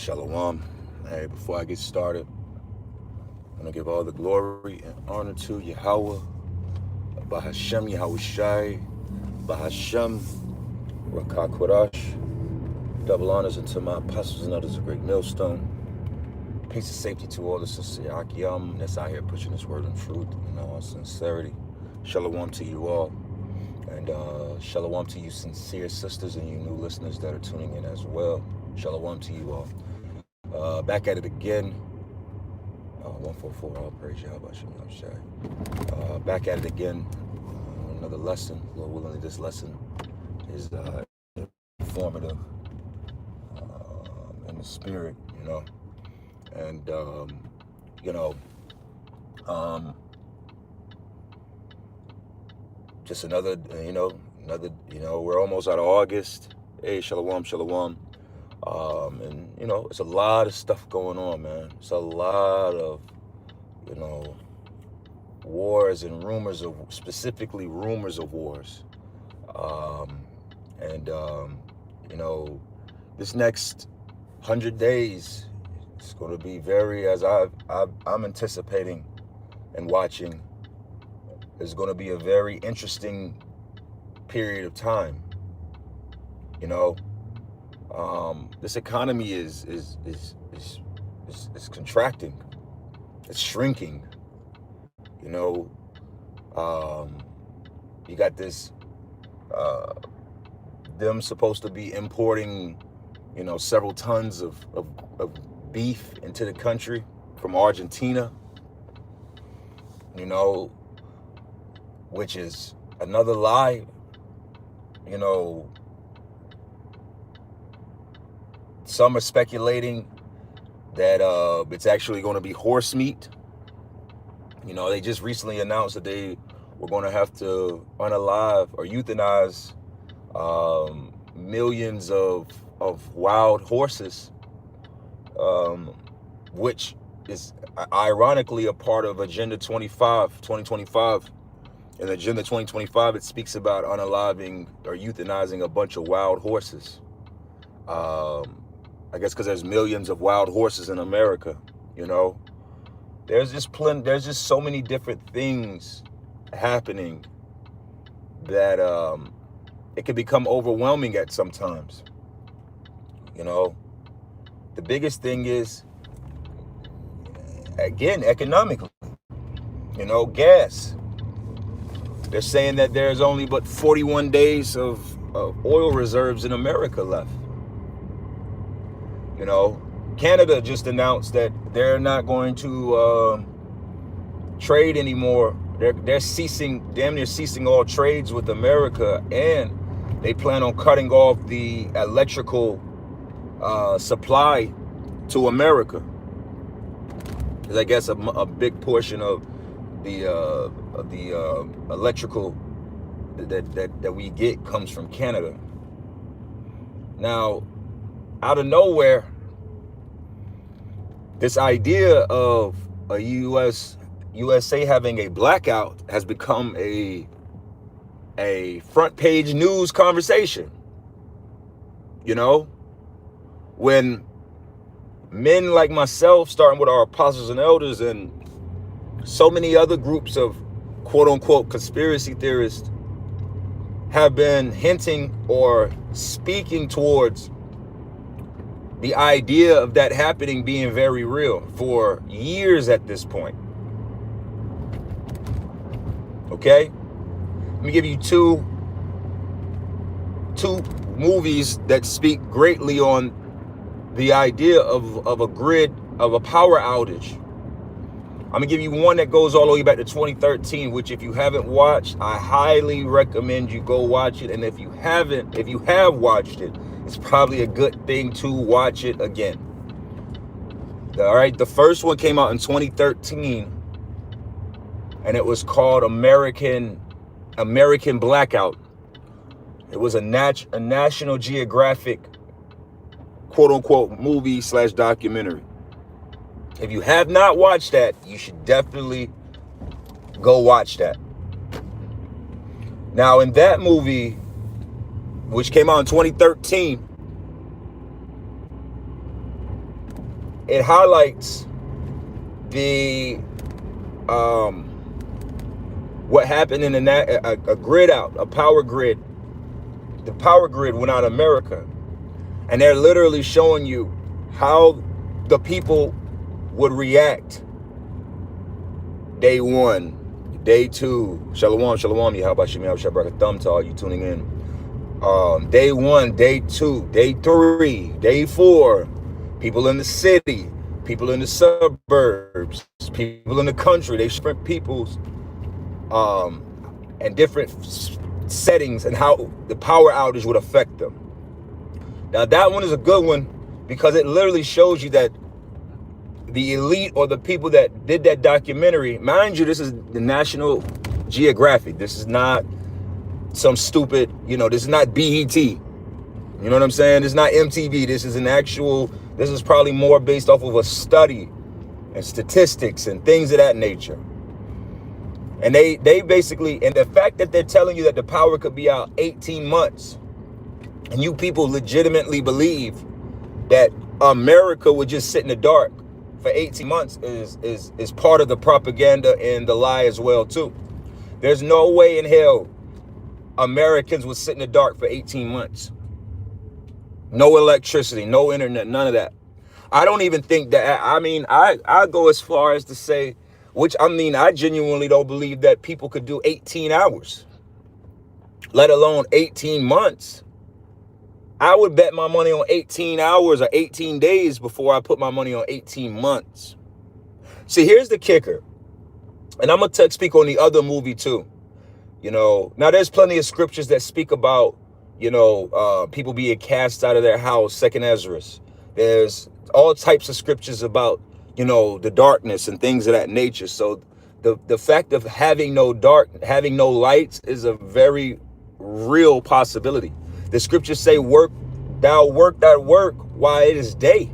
Shalom. Hey, before I get started, I'm going to give all the glory and honor to Yahweh, Bahashem Yahushai, Bahashem Rakah Kodash. Double honors unto my apostles and others, a great millstone. Peace and safety to all the sincere Akiyam that's out here pushing this word in truth in all sincerity. Shalom to you all. And shalom to you sincere sisters and you new listeners that are tuning in as well. Shalom to you all. Back at it again. 144, all praise Yahweh. Back at it again. Another lesson. Lord willingly, this lesson is informative in the spirit, And, just another, we're almost out of August. Hey, shalom, shalom. And, it's a lot of stuff going on, man. It's a lot of, wars and rumors of, specifically rumors of wars. This next 100 days, it's going to be very, as I'm anticipating and watching, is going to be a very interesting period of time. This economy is contracting. It's shrinking. You got this, them supposed to be importing, several tons of beef into the country from Argentina, which is another lie. Some are speculating that it's actually going to be horse meat. They just recently announced that they were going to have to unalive or euthanize millions of wild horses, which is ironically a part of Agenda 2025. In Agenda 2025, it speaks about unaliving or euthanizing a bunch of wild horses. I guess because there's millions of wild horses in America, There's just so many different things happening that it can become overwhelming at sometimes. The biggest thing is, again, economically, gas. They're saying that there's only but 41 days of oil reserves in America left. Canada just announced that they're not going to trade anymore. They're damn near ceasing all trades with America, and they plan on cutting off the electrical supply to America. Because I guess a big portion of the electrical that we get comes from Canada. Now, out of nowhere, this idea of a USA having a blackout has become a front page news conversation. When men like myself, starting with our apostles and elders and so many other groups of quote unquote conspiracy theorists have been hinting or speaking towards the idea of that happening being very real for years at this point. Okay? Let me give you two movies that speak greatly on the idea of a grid, of a power outage. I'm gonna give you one that goes all the way back to 2013, which if you haven't watched, I highly recommend you go watch it. And if you have watched it, it's probably a good thing to watch it again. All right, the first one came out in 2013, and it was called American Blackout. It was a National Geographic quote unquote movie / documentary. If you have not watched that, you should definitely go watch that. Now, in that movie, which came out in 2013, it highlights the what happened in a grid out, a power grid. The power grid went out of America, and they're literally showing you how the people would react. Day 1, day 2, shalom, shalom, Yahabashim, Shabrak, thumb to all you tuning in. Day 1, day 2, day 3, day 4, people in the city, people in the suburbs, people in the country, they different peoples, and different settings, and how the power outage would affect them. Now that one is a good one because it literally shows you that the elite, or the people that did that documentary, mind you, this is the National Geographic. This is not some stupid, this is not BET. You know what I'm saying? This is not MTV. This is probably more based off of a study and statistics and things of that nature. And they basically, and the fact that they're telling you that the power could be out 18 months, and you people legitimately believe that America would just sit in the dark for 18 months is part of the propaganda and the lie as well too. There's no way in hell Americans would sit in the dark for 18 months. No electricity, no internet, none of that. I don't even think that, I go as far as to say, I genuinely don't believe that people could do 18 hours, let alone 18 months. I would bet my money on 18 hours or 18 days before I put my money on 18 months. See, here's the kicker. And I'm going to speak on the other movie too. Now there's plenty of scriptures that speak about, people being cast out of their house, second Ezra. There's all types of scriptures about, the darkness and things of that nature. So the fact of having no lights is a very real possibility. The scriptures say, work that work while it is day.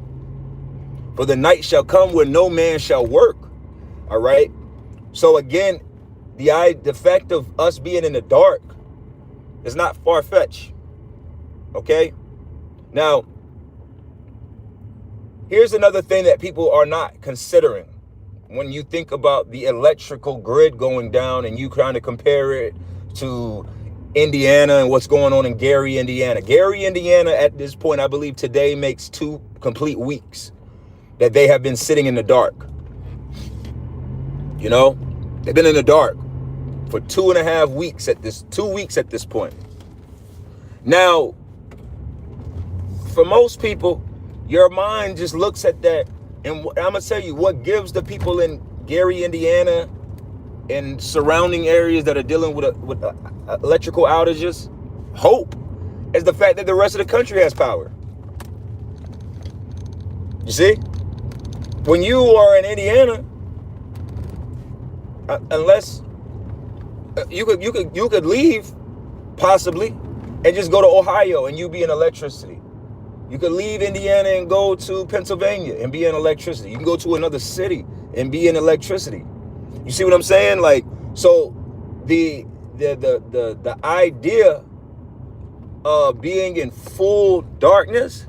For the night shall come when no man shall work. All right. So again, the fact of us being in the dark is not far-fetched. Okay. Now, here's another thing that people are not considering. When you think about the electrical grid going down and you kind of compare it to Indiana and what's going on in Gary, Indiana. Gary, Indiana, at this point, I believe today makes 2 complete weeks that they have been sitting in the dark. They've been in the dark for 2.5 weeks 2 weeks at this point. Now, for most people, your mind just looks at that. And I'm going to tell you what gives the people in Gary, Indiana, and surrounding areas that are dealing with electrical outages hope is the fact that the rest of the country has power. You see, when you are in Indiana, unless you could leave possibly and just go to Ohio and you be in electricity. You could leave Indiana and go to Pennsylvania and be in electricity. You can go to another city and be in electricity. You see what I'm saying? Like, so the idea of being in full darkness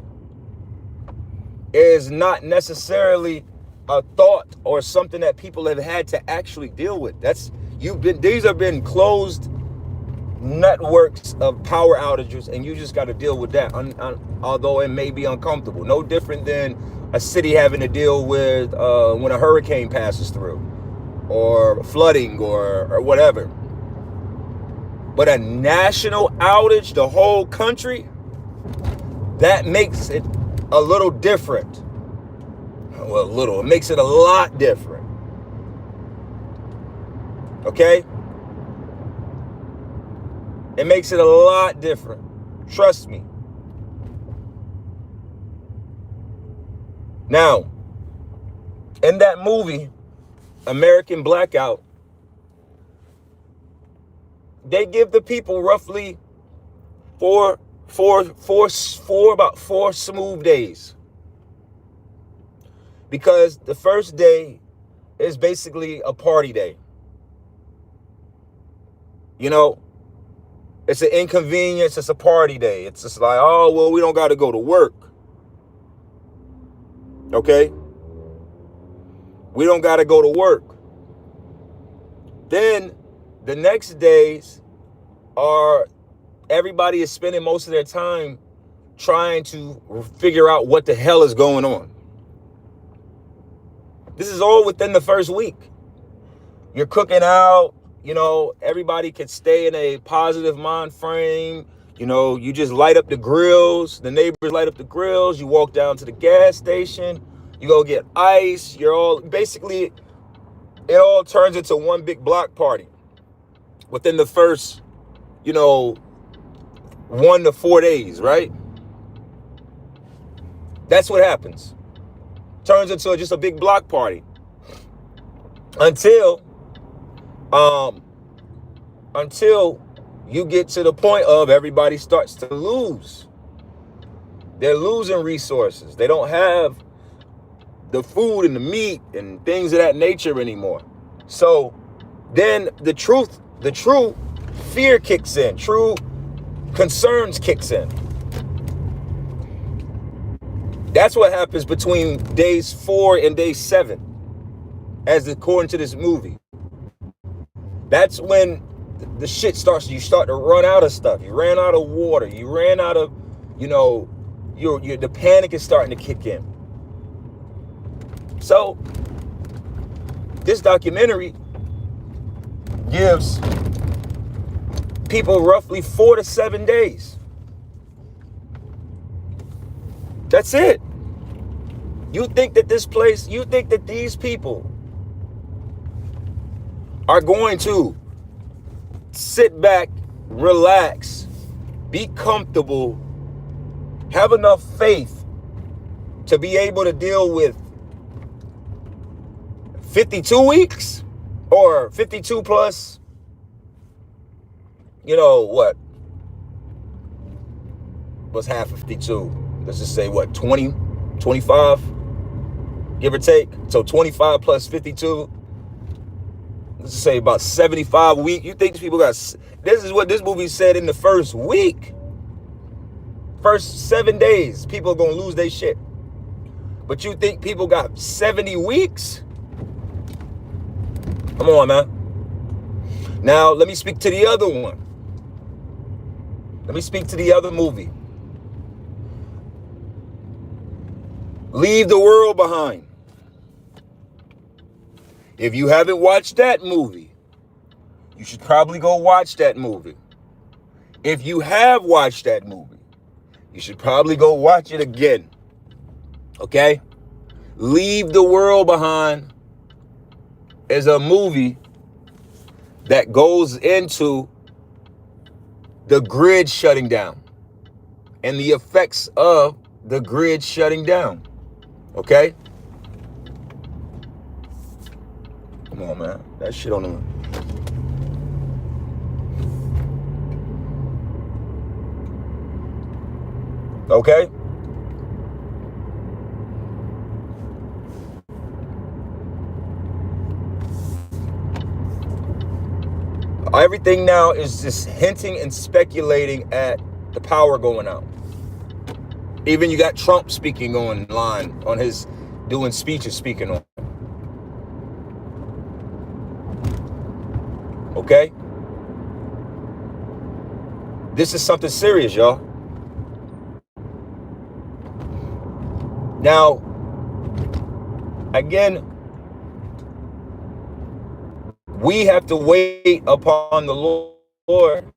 is not necessarily a thought or something that people have had to actually deal with. These have been closed networks of power outages, and you just got to deal with that, although it may be uncomfortable. No different than a city having to deal with when a hurricane passes through, or flooding, or whatever. But a national outage, the whole country, that makes it a little different. Well, it makes it a lot different. Okay? It makes it a lot different. Trust me. Now, in that movie, American Blackout, they give the people roughly about 4 smooth days. Because the first day is basically a party day. It's an inconvenience. It's a party day. It's just like, oh, well, we don't got to go to work. Okay? We don't got to go to work. Then the next days are everybody is spending most of their time trying to figure out what the hell is going on. This is all within the first week. You're cooking out, everybody can stay in a positive mind frame. You just light up the grills. The neighbors light up the grills. You walk down to the gas station. You go get ice. Basically, it all turns into one big block party within the first, 1 to 4 days, right? That's what happens. Turns into just a big block party until you get to the point of everybody starts to lose. They're losing resources. They don't have the food and the meat and things of that nature anymore. So then the true fear kicks in. True concerns kicks in. That's what happens between days 4 and day 7, as according to this movie. That's when the shit starts. You start to run out of stuff. You ran out of water. You ran out of, the panic is starting to kick in. So this documentary gives people roughly 4 to 7 days. That's it. You think that these people are going to sit back, relax, be comfortable, have enough faith to be able to deal with 52 weeks or 52 plus, what's half of 52? Let's just say 20, 25, give or take. So 25 plus 52. Let's just say about 75 weeks. You think these people this is what this movie said in the first week. First 7 days, people are going to lose their shit. But you think people got 70 weeks? Come on, man. Now, let me speak to the other one. Let me speak to the other movie. Leave the World Behind. If you haven't watched that movie, you should probably go watch that movie. If you have watched that movie, you should probably go watch it again. Okay? Leave the World Behind is a movie that goes into the grid shutting down and the effects of the grid shutting down. Okay? Come on, man. That shit on the... Okay? Everything now is just hinting and speculating at the power going out. Even you got Trump speaking online on his doing speeches speaking on. Okay? This is something serious, y'all. Now, again, we have to wait upon the Lord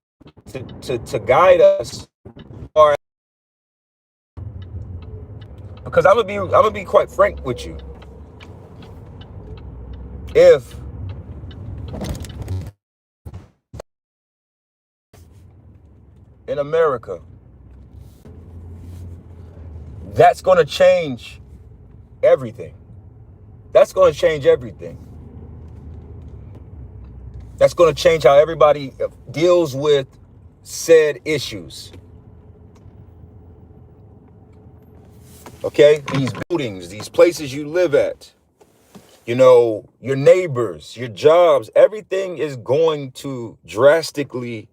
to guide us. Because I'm gonna be quite frank with you. If in America, that's gonna change everything. That's gonna change everything. That's gonna change how everybody deals with said issues. Okay? These buildings, these places you live at, your neighbors, your jobs, everything is going to drastically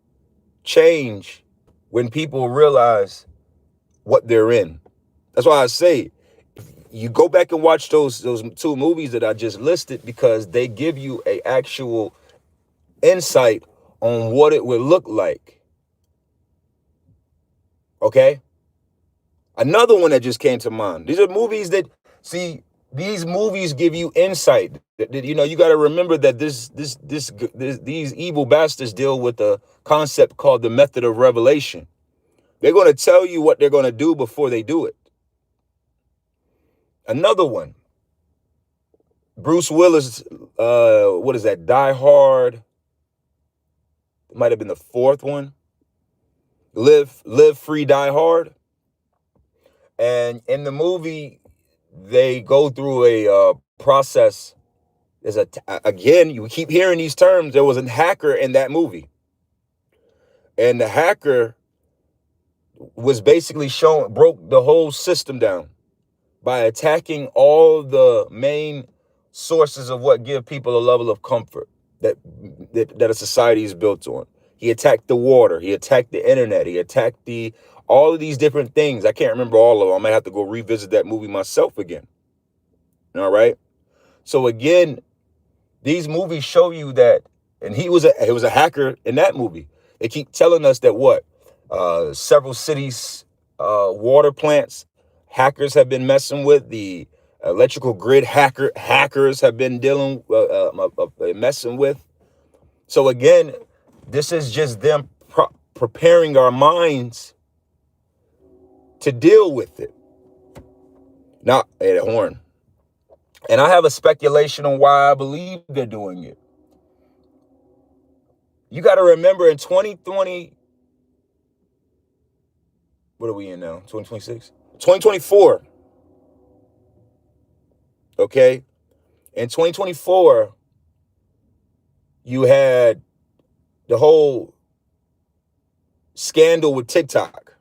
change when people realize what they're in. That's why I say, you go back and watch those two movies that I just listed, because they give you a actual insight on what it would look like. Okay? Another one that just came to mind. These are movies that, see, these movies give you insight. You know, you got to remember that these evil bastards deal with a concept called the method of revelation. They're going to tell you what they're going to do before they do it. Another one, Bruce Willis, what is that? Die Hard. It might have been the fourth one. Live Free, Die Hard. And in the movie, they go through a process. There's again, you keep hearing these terms. There was a hacker in that movie. And the hacker was basically broke the whole system down by attacking all the main sources of what give people a level of comfort that a society is built on. He attacked the water. He attacked the internet. He attacked all of these different things. I can't remember all of them. I might have to go revisit that movie myself again. All right. So again, these movies show you that, and he was a hacker in that movie. They keep telling us that several cities, water plants, hackers have been messing with. The electrical grid hackers have been messing with. So again, this is just them preparing our minds to deal with it. Now, hey, the horn. And I have a speculation on why I believe they're doing it. You got to remember in 2020, what are we in now? 2026? 2024. Okay? In 2024, you had the whole scandal with TikTok.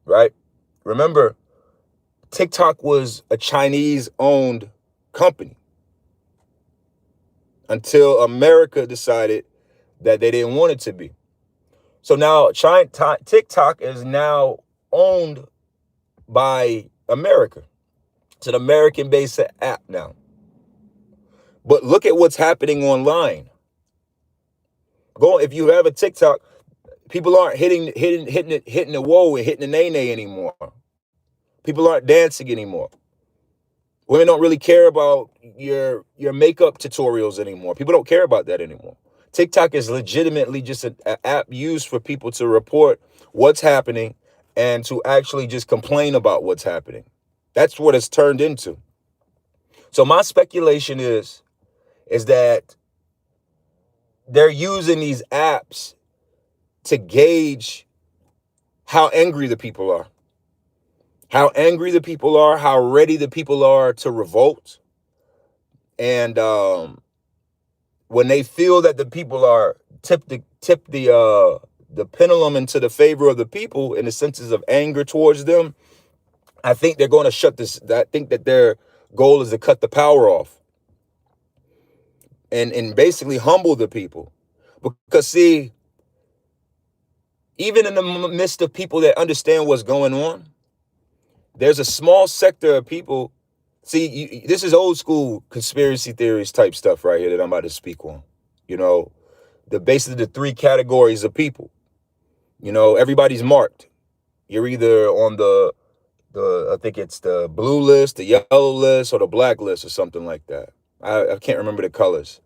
Right? Remember, TikTok was a Chinese-owned company until America decided that they didn't want it to be. So now TikTok is now owned by America. It's an American-based app now. But look at what's happening online. If you have a TikTok, people aren't hitting the whoa and hitting the nay anymore. People aren't dancing anymore. Women don't really care about your makeup tutorials anymore. People don't care about that anymore. TikTok is legitimately just an app used for people to report what's happening and to actually just complain about what's happening. That's what it's turned into. So my speculation is that they're using these apps to gauge how angry the people are. How angry the people are, how ready the people are to revolt. And when they feel that the people are tip the pendulum into the favor of the people in the senses of anger towards them, I think they're going to shut this. I think that their goal is to cut the power off and basically humble the people. Because see, even in the midst of people that understand what's going on, there's a small sector of people. See, this is old school conspiracy theories type stuff right here that I'm about to speak on. You know, basically the three categories of people. You know, everybody's marked. You're either on the I think it's the blue list, the yellow list, or the black list or something like that. I can't remember the colors.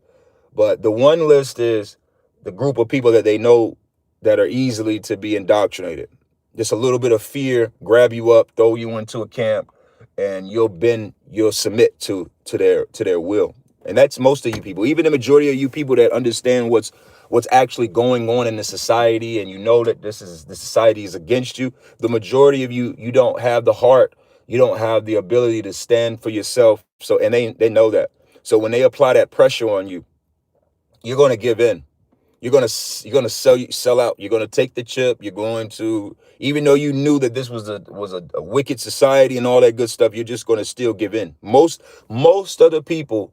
But the one list is the group of people that they know that are easily to be indoctrinated. Just a little bit of fear, grab you up, throw you into a camp, and you'll submit to their will. And that's most of you people. Even the majority of you people that understand what's actually going on in the society, and you know that the society is against you. The majority of you don't have the heart, you don't have the ability to stand for yourself. So, and they know that. So when they apply that pressure on you, you're going to give in. You're going to sell out. You're going to take the chip. You're going to, even though you knew that this was a wicked society and all that good stuff, you're just going to still give in. Most of the people,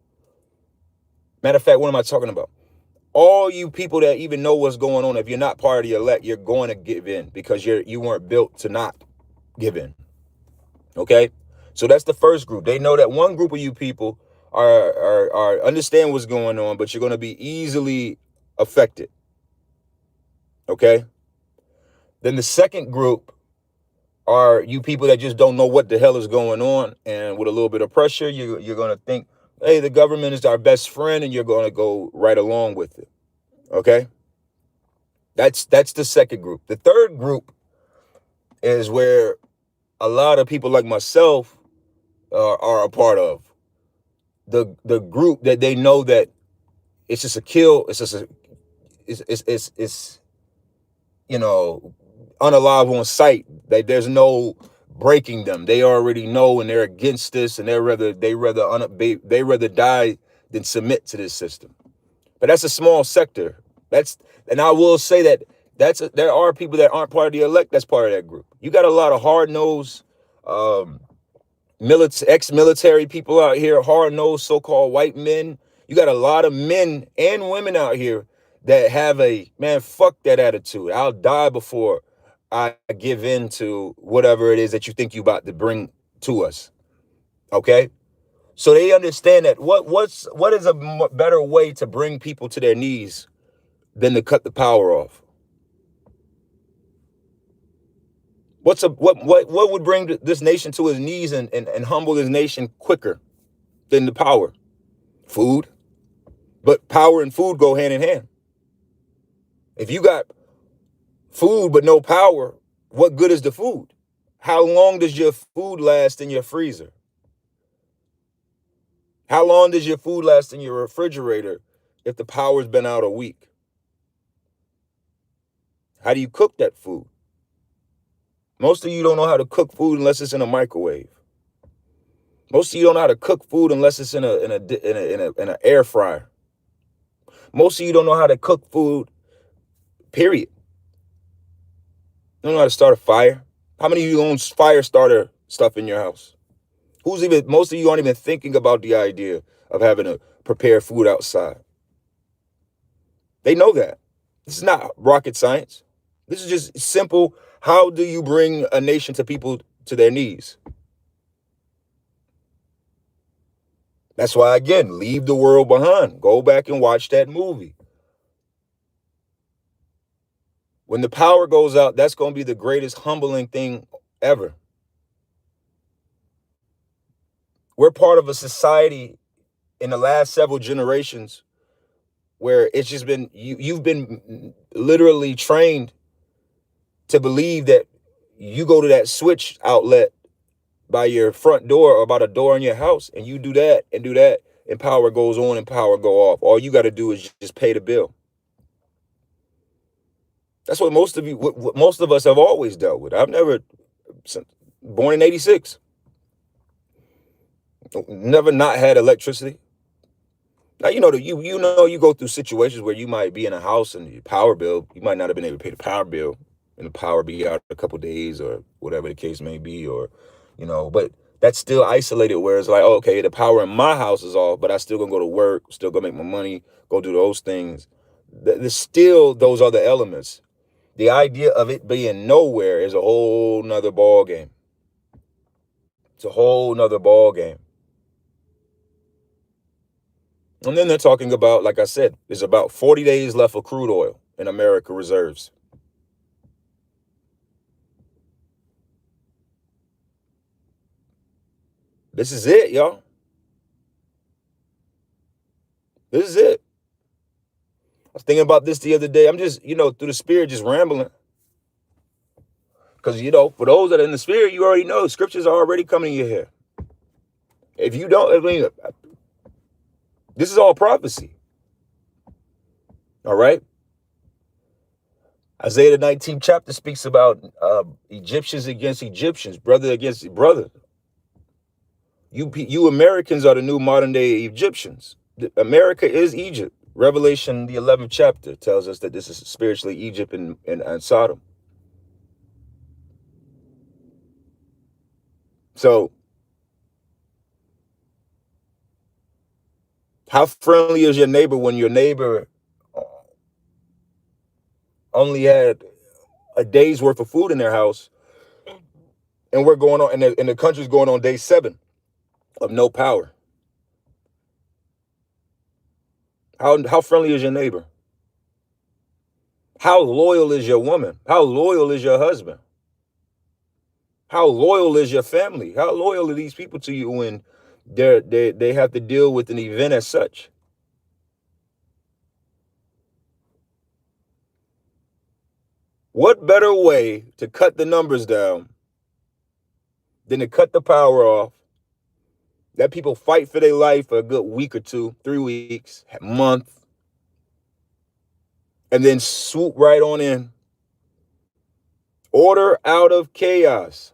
matter of fact, what am I talking about? All you people that even know what's going on, if you're not part of the elect, you're going to give in because you weren't built to not give in. Okay? So that's the first group. They know that one group of you people are understand what's going on, but you're going to be easily affected. Okay. Then the second group are you people that just don't know what the hell is going on, and with a little bit of pressure, you're going to think, hey, the government is our best friend, and you're going to go right along with it. Okay. That's the second group. The third group is where a lot of people like myself are a part of. The group that they know that it's just a kill. It's just it's unalive on sight. That there's no breaking them. They already know, and they're against this, and they rather die than submit to this system. But that's a small sector. And I will say that there are people that aren't part of the elect that's part of that group. You got a lot of hard-nosed ex-military people out here, hard-nosed so-called white men. You got a lot of men and women out here that have fuck that attitude. I'll die before I give in to whatever it is that you think you about to bring to us. Okay? So they understand that what is a better way to bring people to their knees than to cut the power off? What would bring this nation to his knees and humble his nation quicker than the power? Food. But power and food go hand in hand. If you got food but no power, what good is the food? How long does your food last in your freezer? How long does your food last in your refrigerator if the power's been out a week? How do you cook that food? Most of you don't know how to cook food unless it's in a microwave. Most of you don't know how to cook food unless it's in an air fryer. Most of you don't know how to cook food, period. You don't know how to start a fire. How many of you own fire starter stuff in your house? Most of you aren't even thinking about the idea of having to prepare food outside. They know that. This is not rocket science. This is just simple. How do you bring a nation to people to their knees? That's why, again, leave the world behind. Go back and watch that movie. When the power goes out, that's going to be the greatest humbling thing ever. We're part of a society in the last several generations where it's just been, you've been literally trained to believe that you go to that switch outlet by your front door or by the door in your house, and you do that, and power goes on and power go off. All you got to do is just pay the bill. That's what most of us have always dealt with. I've never, born in 86, never not had electricity. Now, you go through situations where you might be in a house and your power bill, you might not have been able to pay the power bill, and the power be out a couple of days or whatever the case may be, or, but that's still isolated, where it's like, oh, okay, the power in my house is off, but I still gonna go to work, still gonna make my money, go do those things. There's still those other elements. The idea of it being nowhere is a whole nother ball game. It's a whole nother ball game. And then they're talking about, like I said, there's about 40 days left of crude oil in America reserves. This is it, y'all. This is it. I was thinking about this the other day. I'm just, through the spirit, just rambling. Because, for those that are in the spirit, you already know scriptures are already coming in your head. If you don't, this is all prophecy. All right? Isaiah the 19th chapter speaks about Egyptians against Egyptians, brother against brother. You Americans are the new modern day Egyptians. America is Egypt. Revelation, the 11th chapter, tells us that this is spiritually Egypt and Sodom. So, how friendly is your neighbor when your neighbor only had a day's worth of food in their house, And we're going on, and the country's going on day 7 of no power. How friendly is your neighbor? How loyal is your woman? How loyal is your husband? How loyal is your family? How loyal are these people to you when they have to deal with an event as such? What better way to cut the numbers down than to cut the power off? Let people fight for their life for a good week or 2, 3 weeks, a month, and then swoop right on in. Order out of chaos.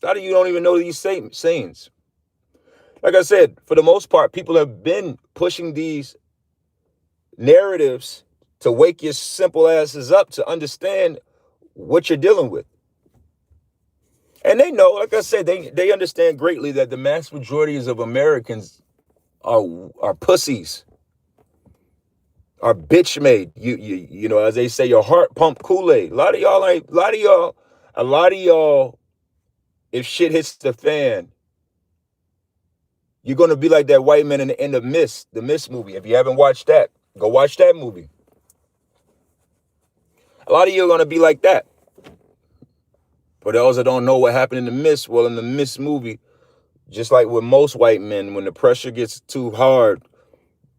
A lot of you don't even know these sayings. Like I said, for the most part, people have been pushing these narratives to wake your simple asses up to understand what you're dealing with. And they know, like I said, they understand greatly that the mass majorities of Americans are pussies, are bitch made. You know, as they say, your heart pump Kool-Aid. A lot of y'all, if shit hits the fan, you're gonna be like that white man in the Mist movie. If you haven't watched that, go watch that movie. A lot of you are gonna be like that. For those that don't know what happened in the Mist, well, in the Mist movie, just like with most white men, when the pressure gets too hard,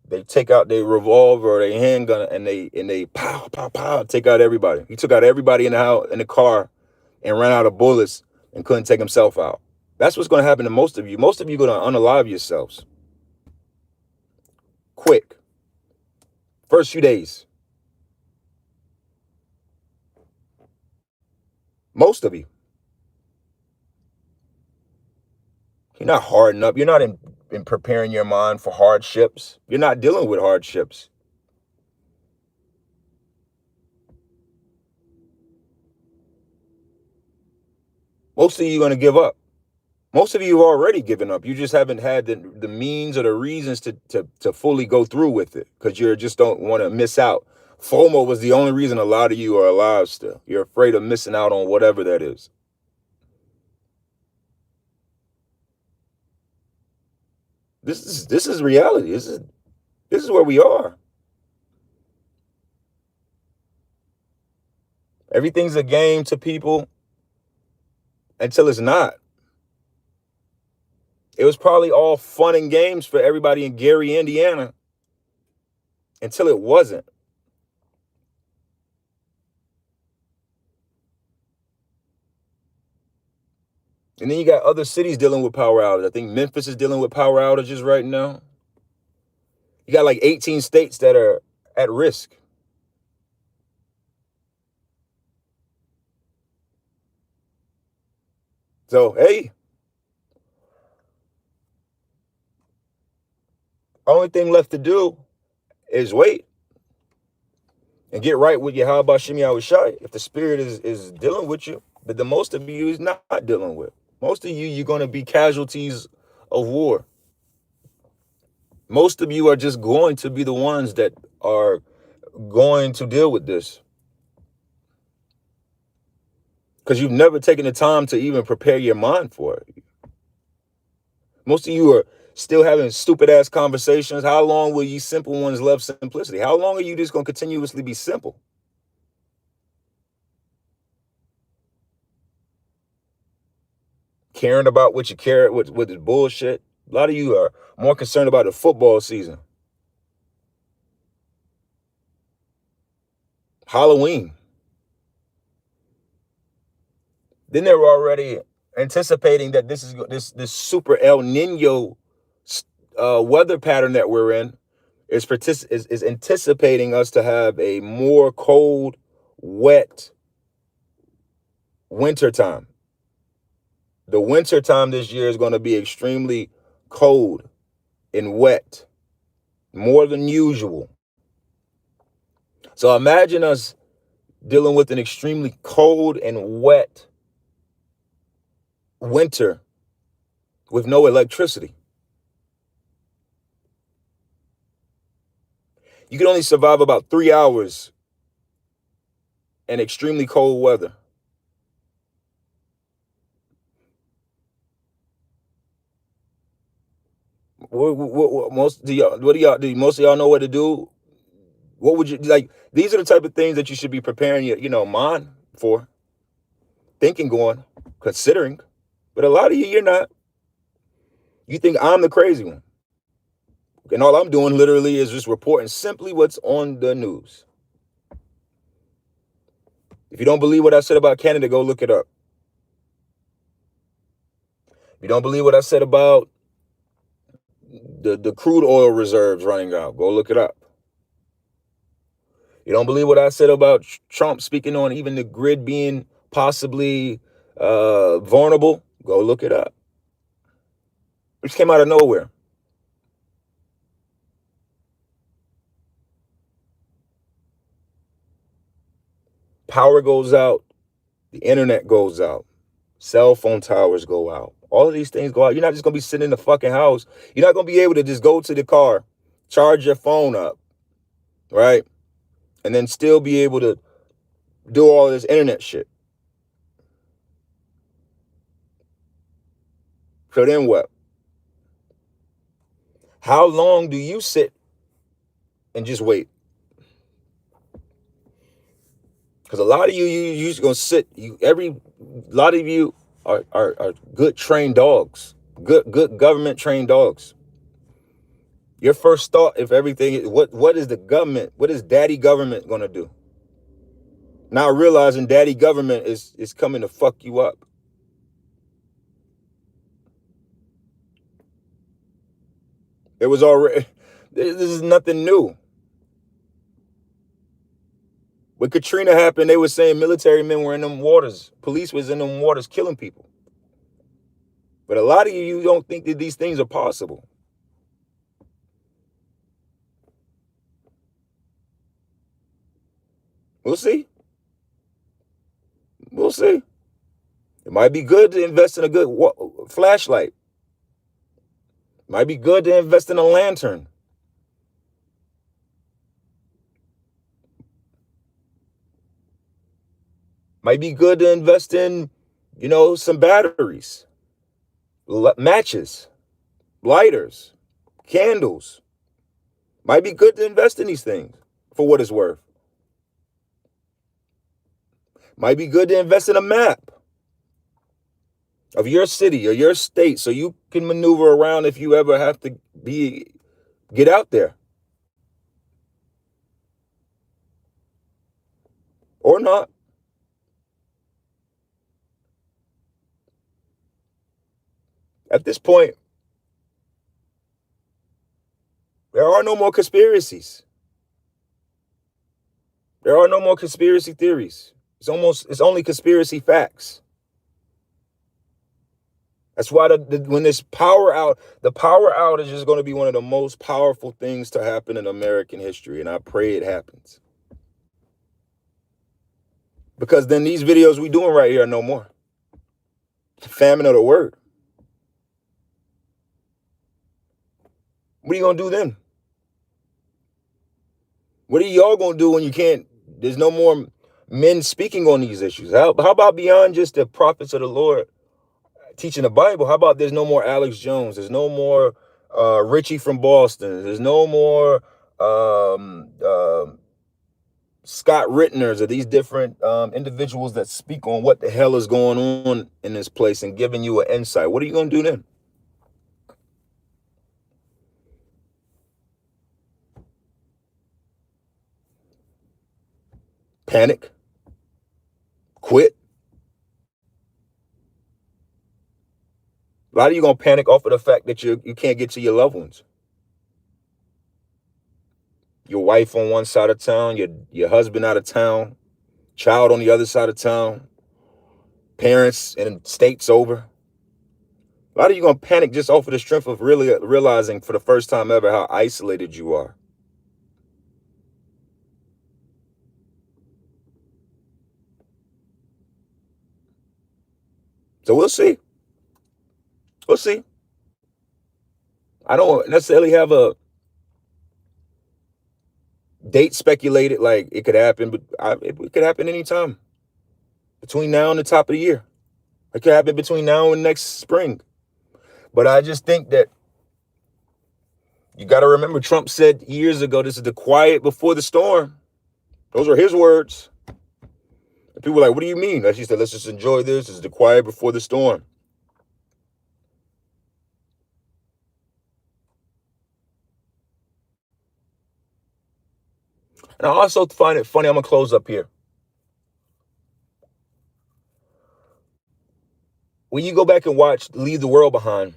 they take out their revolver or their handgun and they pow, pow, pow, take out everybody. He took out everybody in the house, in the car, and ran out of bullets and couldn't take himself out. That's what's going to happen to most of you. Most of you are going to unalive yourselves. Quick. First few days. Most of you. You're not hardening up. You're not in preparing your mind for hardships. You're not dealing with hardships. Most of you are going to give up. Most of you have already given up. You just haven't had the means or the reasons to fully go through with it because you just don't want to miss out. FOMO was the only reason a lot of you are alive still. You're afraid of missing out on whatever that is. This is reality. This is where we are. Everything's a game to people until it's not. It was probably all fun and games for everybody in Gary, Indiana, until it wasn't. And then you got other cities dealing with power outages. I think Memphis is dealing with power outages right now. You got like 18 states that are at risk. So, hey, only thing left to do is wait and get right with your how about Shimmy Shai if the spirit is dealing with you. But the most of you is not dealing with. Most of you, you're going to be casualties of war. Most of you are just going to be the ones that are going to deal with this. Because you've never taken the time to even prepare your mind for it. Most of you are still having stupid ass conversations. How long will you simple ones love simplicity? How long are you just going to continuously be simple? Caring about what you care with is bullshit. A lot of you are more concerned about the football season. Halloween. Then they were already anticipating that this super El Nino weather pattern that we're in is anticipating us to have a more cold, wet winter time. The winter time this year is going to be extremely cold and wet, more than usual. So imagine us dealing with an extremely cold and wet winter with no electricity. You can only survive about 3 hours in extremely cold weather. What do most of y'all know what to do? What would you like? These are the type of things that you should be preparing your mind for, thinking, going, considering. But a lot of you're not. You think I'm the crazy one. And all I'm doing literally is just reporting simply what's on the news. If you don't believe what I said about Canada, go look it up. If you don't believe what I said about the crude oil reserves running out, go look it up. You don't believe what I said about Trump speaking on even the grid being possibly vulnerable, go look it up. It just came out of nowhere. Power goes out, the internet goes out, cell phone towers go out. All of these things go out. You're not just going to be sitting in the fucking house. You're not going to be able to just go to the car, charge your phone up, right? And then still be able to do all this internet shit. So then what? How long do you sit and just wait? Because a lot of you just gonna sit. A lot of you are good trained dogs, good government trained dogs. Your first thought, if everything is what is the government? What is daddy government gonna do? Now realizing daddy government is coming to fuck you up. It was already. This is nothing new. When Katrina happened, they were saying military men were in them waters. Police was in them waters killing people. But a lot of you don't think that these things are possible. We'll see. We'll see. It might be good to invest in a good flashlight. Might be good to invest in a lantern. Might be good to invest in, some batteries, matches, lighters, candles. Might be good to invest in these things for what it's worth. Might be good to invest in a map of your city or your state so you can maneuver around if you ever have to get out there. Or not. At this point, there are no more conspiracies. There are no more conspiracy theories. It's only conspiracy facts. That's why when this the power outage is going to be one of the most powerful things to happen in American history, and I pray it happens. Because then these videos we doing right here are no more. Famine of the word. What are you going to do then? What are y'all going to do when you can't? There's no more men speaking on these issues. How about beyond just the prophets of the Lord teaching the Bible? How about there's no more Alex Jones? There's no more Richie from Boston. There's no more Scott Rittners or these different individuals that speak on what the hell is going on in this place and giving you an insight. What are you going to do then? Panic? Quit? A lot of you going to panic off of the fact that you can't get to your loved ones. Your wife on one side of town, your husband out of town, child on the other side of town, parents in states over. A lot of you going to panic just off of the strength of really realizing for the first time ever how isolated you are. So we'll see. We'll see. I don't necessarily have a date speculated like it could happen, but it could happen anytime between now and the top of the year. It could happen between now and next spring. But I just think that You got to remember, Trump said years ago, this is the quiet before the storm. Those are his words. And people were like, what do you mean? She said, let's just enjoy this. This is the quiet before the storm. And I also find it funny. I'm going to close up here. When you go back and watch Leave the World Behind,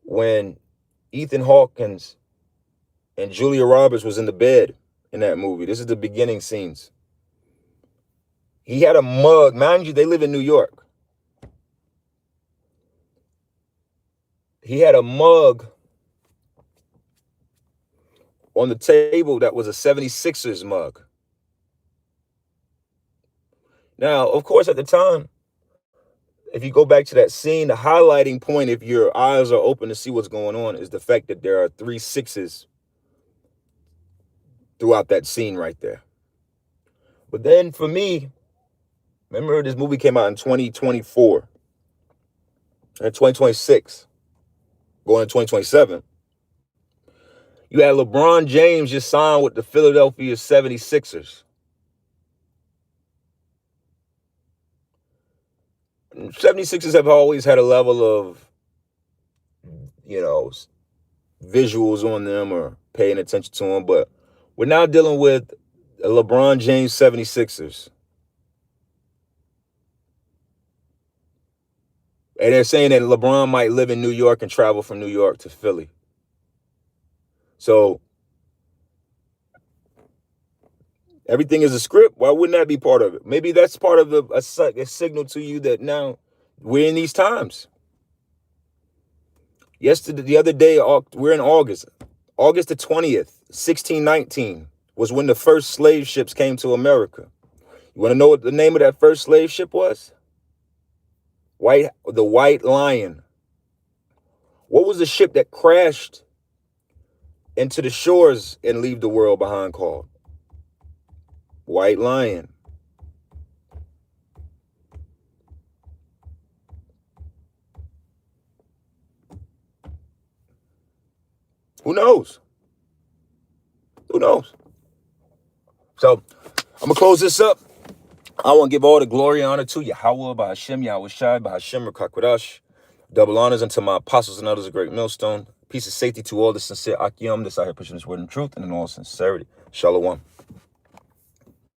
when Ethan Hawkins and Julia Roberts was in the bed in that movie, this is the beginning scenes. He had a mug. Mind you, they live in New York. He had a mug on the table that was a 76ers mug. Now, of course, at the time, if you go back to that scene, the highlighting point, if your eyes are open to see what's going on, is the fact that there are 3 sixes throughout that scene right there. But then for me, remember this movie came out in 2024 and 2026, going to 2027. You had LeBron James just signed with the Philadelphia 76ers. 76ers have always had a level of, visuals on them or paying attention to them, but we're now dealing with a LeBron James 76ers. And they're saying that LeBron might live in New York and travel from New York to Philly. So everything is a script. Why wouldn't that be part of it? Maybe that's part of a signal to you that now we're in these times. Yesterday, the other day, we're in August. August the 20th, 1619 was when the first slave ships came to America. You want to know what the name of that first slave ship was? The White Lion. What was the ship that crashed into the shores and Leave the World Behind called? White Lion. Who knows? Who knows? So I'm going to close this up. I want to give all the glory and honor to Yahweh, Bahashem, Yahweh Shai, Bahashem, Rakakwadash. Double honors unto my apostles and others, a great millstone. Peace and safety to all the sincere Akim, this out here pushing this word in truth and in all sincerity. Shalom.